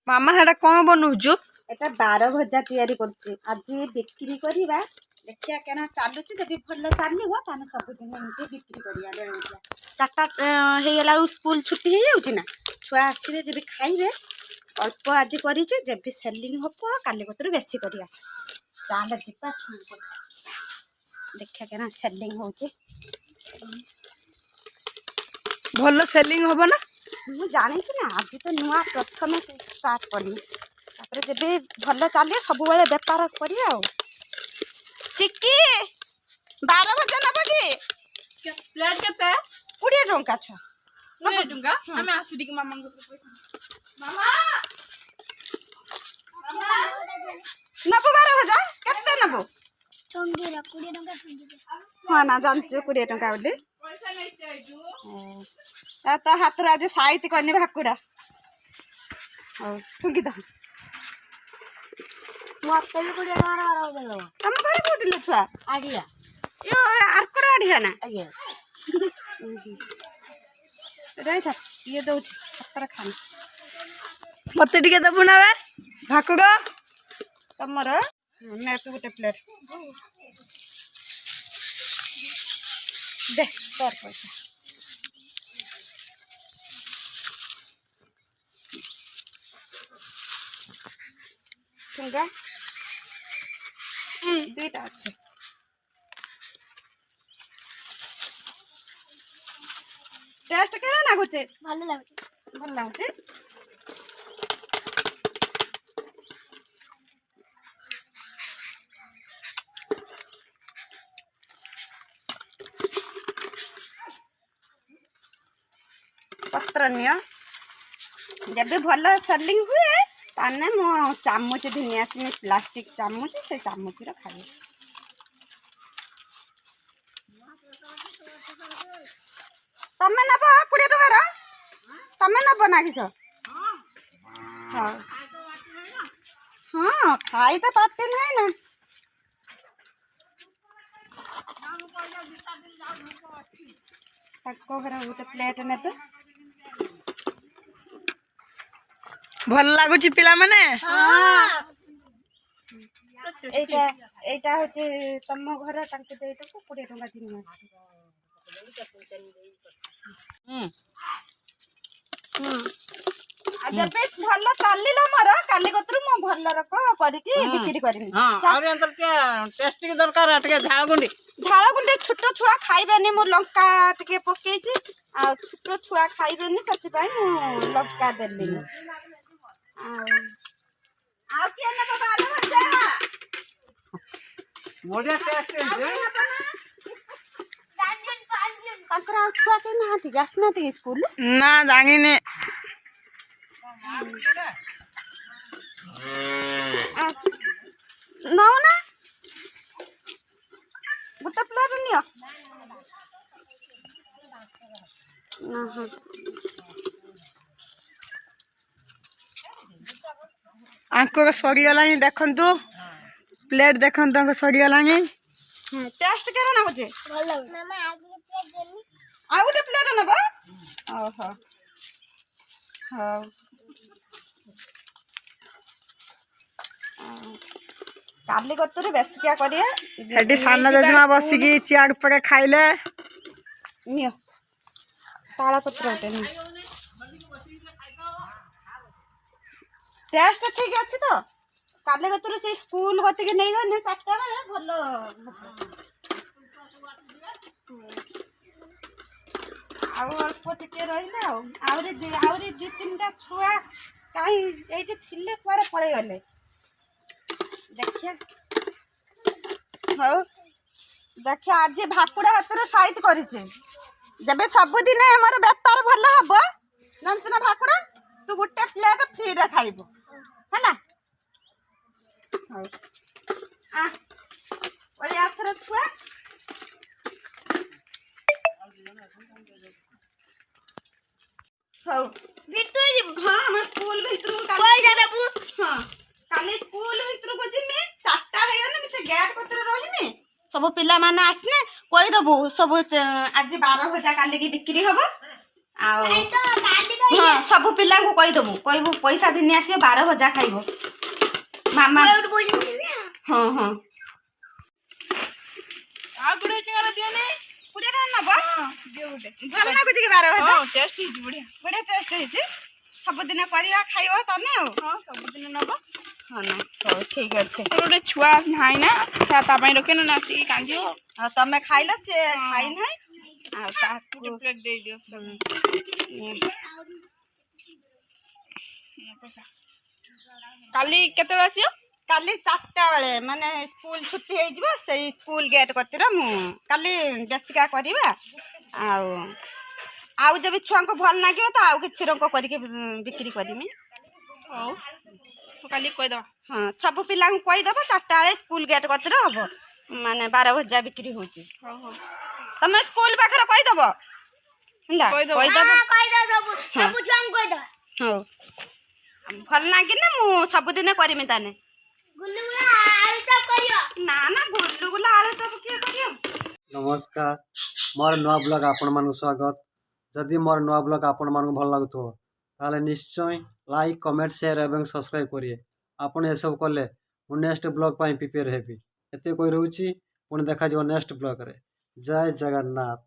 मामा हेटा कौन बनौछु एटा 12 भजा तैयारी करछि आज बिक्री करिबा देखिया केना चालुछि जबि भल्लो चालिबो ताने सब दिन एमती बिक्री करिया बेळुया चारटा हे गेला स्कूल छुट्टी हे जाउछि ना छुआ आसीबे जबि खाइबे अल्प आज करिछि जबि सेलिंग हपो काली कतरु बेसी करिया चाले जिपा छुआ देखिया केना सेलिंग होछि भल्लो सेलिंग होबो ना मु जानि कि ना आज तो नुआ प्रथम स्टार्ट करनी तापर जबे भल्लो चालिए सब बेले व्यापार करिया आ चिक्की 12 भजा नबो की प्लेट केते 20 टंका छ 20 टंका हमें आसी टिक मामा को पैसा मामा मामा नबो 12 भजा केते नबो ठंगीरा 20 टंका ठंगी हां ना जानछु 20 टंका बोली पैसा नहीं चाहिए ता तो हाथ आज साइट करनी भाकुड़ा औ ठुकी द मते भी 20 टंका मारा देलो हम घरे कोटिले छुआ आडिया यो आरकोड़ा आडिया ना आगे रे था ये दउ पत्थर खान मते टिके दबु ना बे भाकुगा तमर मैं तो गोटे प्लेट दे तोर पैसा ठुंगा दुईटा अच्छे टेस्ट केना लागुचे ভালো লাগে भल लागुचे पत्र नियो जब भी भल सेलिंग हुए ताने मो चामच धिनी आसमी प्लास्टिक चामच से चामच रे खाई तमे नब 20 टका तमे नब ना किस हाँ हाँ खाई तो पाते नहीं ना ताको घर गोटे प्लेट नेबे भल लागुची पिला माने एटा एटा होचे तम घर तांके देई तो 20 टका दिन आज बे भल चालिलो मोर काली कतरु मो भल रक करिकि बिक्री करमी हां और अंदर के टेस्ट के दरकार अटके झाल गुंडे छोटो छुआ खाइबेनी मु लंका टिके पकेइछि आ छोटो छुआ खाइबेनी सति पई मु लंका देली आ के न बाबा आलो भजा बढ़िया टेस्ट है ताकरा छुआ के ना थी गस ना थी स्कूल ना जांगिने नौ ना गोटे प्लेट नियो आंको सरी गलानी देखंतु प्लेट देखंतु आंको सरी गलानी टेस्ट केना ना होचे ভালো মামা আগে প্লেট দেনি आ गोटे प्लेट नबो ओहो हां काली कतरे बेस क्या करिया हेटी साना जजमा बसिकी चियार पके खाइले नियो ताला पत्र उठे नि टेस्ट ठीक अछि तो काले कतरे से स्कूल गति के नहीं गने 4टा बेले भलो आ अल्प टिके रहिले आउरी 2-3टा छुआ काई एठी थिले कुआरे पळे गले देखिया हो देखिया आज भाकुड़ा हाथ साइट करिचे जबे सब दिन हमर व्यापार भल हबो जानछ ना भाकुड़ा तू गुटे प्लेट फ्री रे खाइबो हैना हो आ ओरे आथरा छुआ हो ভিতরে যাব हां हम स्कूल भीतर পয়সা দেবু हां काले स्कूल भीतर को जिमे 4टा हे गने से गेट पत्र रहिमे सब पिला माने आसने कोइ दबु सब आज 12 भजा काले की बिक्री हबो आ तो काली तो ହଁ ସବୁ ପିଲାଙ୍କୁ କହିଦେବୁ କହିବୁ ପଇସା ଦିନେ ଆସିବ 12 ଭଜା ଖାଇବ ମାମା ଗୋଟେ ପଇସା ଦେବି ଆଉ। ହଁ ହଁ ଆଉ ଗୁଡେ ଟଙ୍କାର ଦିଅ ନେ 20 ଟଙ୍କା ନବ ଦିଅ ଗୋଟେ ଭଲ ଲାଗୁଛି କି 12 ଭଜା ହଁ ଟେଷ୍ଟ ହେଇଛି ବଢିଆ ବଢିଆ ଟେଷ୍ଟ ହେଇଛି ସବୁଦିନ କରିବା ଖାଇବ ତମେ ଆଉ ହଁ ସବୁଦିନ ନବ ହଁ ନା ହଉ ଠିକ ଅଛି ତୋର ଗୋଟେ ଛୁଆ ନାହିଁ ନା ସେ ତା ପାଇଁ ରଖେ ନା ଆସିକି କାନ୍ଦିବ ଆଉ ତମେ ଖାଇଲ ସେ ଖାଇନାହିଁ ଆଉ ତାକୁ ଗୋଟେ ପ୍ଲେଟ ଦେଇଦିଅ ସବୁ ପଇସା କାଲି କେତେବେଳେ ଆସିବ କାଲି 4ଟା ବେଳେ ମାନେ ସ୍କୁଲ ଛୁଟି ହେଇଯିବ ସେଇ ସ୍କୁଲ ଗେଟ୍ କତିରେ ମୁଁ କାଲି ବେଶିକା କରିବା ଆଉ ଯଦି ଛୁଆଙ୍କୁ ଭଲ ଲାଗିବ ତ ଆଉ କିଛି ରଙ୍ଗ କରିକି ବିକ୍ରି କରିମି ହଉ ତୁ କାଲି କହିଦବା ହଁ ସବୁ ପିଲାଙ୍କୁ କହିଦେବ 4ଟା ବେଳେ ସ୍କୁଲ ଗେଟ୍ କତିରେ ହବ ମାନେ 12 ଭଜା ବିକ୍ରି ହେଉଛି ହଉ ହଉ ତମେ ସ୍କୁଲ ପାଖରେ କହିଦେବ ହେଲା କହିଦବ। କହିଦେବ ହଁ କହିଦବା ସବୁ ଛୁଆଙ୍କୁ କହିଦବା। ହଉ ଭଲ ଲାଗିଲେ ମୁଁ ସବୁଦିନ କରିମି ତାନେ ଗୁଲୁଗୁଲା ଆଳୁଚପ କରିବ। ନା ନା ଗୁଲୁଗୁଲା ଆଳୁ ଚପ କିଏ କରିବ नमस्कार मोर नुआ ब्लॉग आपण मानक स्वागत जदि मोर नुआ ब्लॉग आपण मानक भल लागुथो ताले निश्चय लाइक कमेंट शेयर एवं सब्सक्राइब करिए आपण ए सब कले मु नेक्स्ट ब्लॉग पई प्रिपेयर हेबी एते कोइ रहउची पुणी देखा जो नेक्स्ट ब्लॉग रे जय जगन्नाथ।